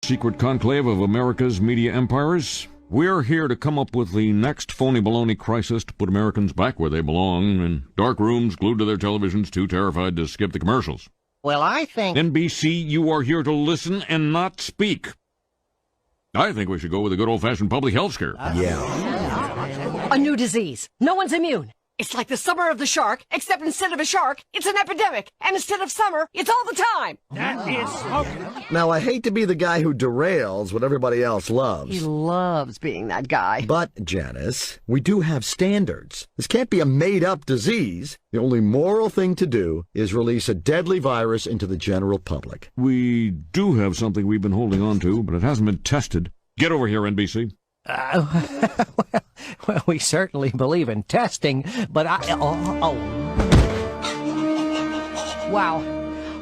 Secret conclave of America's media empires. We're here to come up with the next phony baloney crisis to put Americans back where they belong, in dark rooms glued to their televisions, too terrified to skip the commercials. Well, I think... NBC, you are here to listen and not speak. I think we should go with a good old-fashioned public health scare. A new disease. No one's immune. It's like the summer of the shark, except instead of a shark, it's an epidemic. And instead of summer, it's all the time. That is smoking. Now, I hate to be the guy who derails what everybody else loves. He loves being that guy. But, Janice, we do have standards. This can't be a made-up disease. The only moral thing to do is release a deadly virus into the general public. We do have something we've been holding on to, but it hasn't been tested. Get over here, NBC. Well, we certainly believe in testing, but Wow.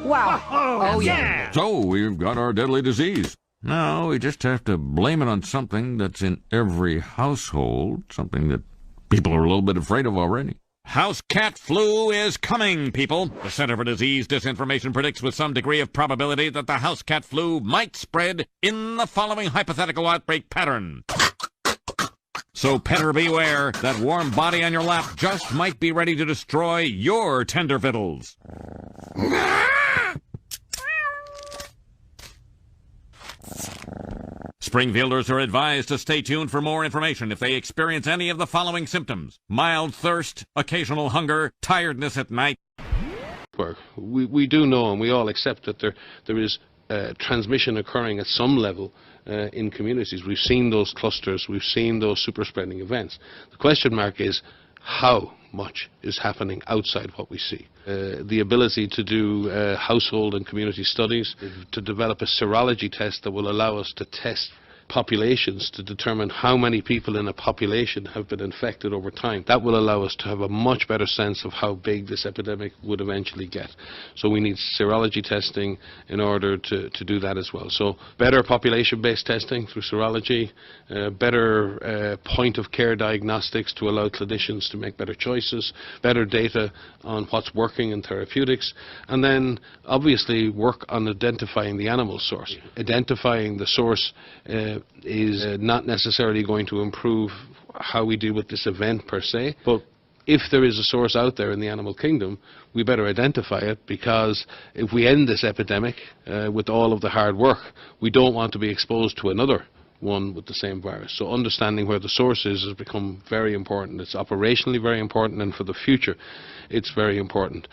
Oh, yeah. So, we've got our deadly disease. Now, we just have to blame it on something that's in every household, something that people are a little bit afraid of already. House cat flu is coming, people. The Center for Disease Disinformation predicts with some degree of probability that the house cat flu might spread in the following hypothetical outbreak pattern. So petter beware, that warm body on your lap just might be ready to destroy your tender victuals. Springfielders are advised to stay tuned for more information if they experience any of the following symptoms: mild thirst, occasional hunger, tiredness at night. We do know, and we all accept, that there is transmission occurring at some level in communities. We've seen those clusters, we've seen those super spreading events. The question mark is how much is happening outside what we see. The ability to do household and community studies, to develop a serology test that will allow us to test populations to determine how many people in a population have been infected over time. That will allow us to have a much better sense of how big this epidemic would eventually get. So we need serology testing in order to do that as well. So better population-based testing through serology, better point-of-care diagnostics to allow clinicians to make better choices, better data on what's working in therapeutics, and then obviously work on identifying the animal source. Identifying the source is not necessarily going to improve how we deal with this event per se, but if there is a source out there in the animal kingdom, we better identify it, because if we end this epidemic with all of the hard work, we don't want to be exposed to another one with the same virus. So understanding where the source is has become very important. It's operationally very important, and for the future it's very important.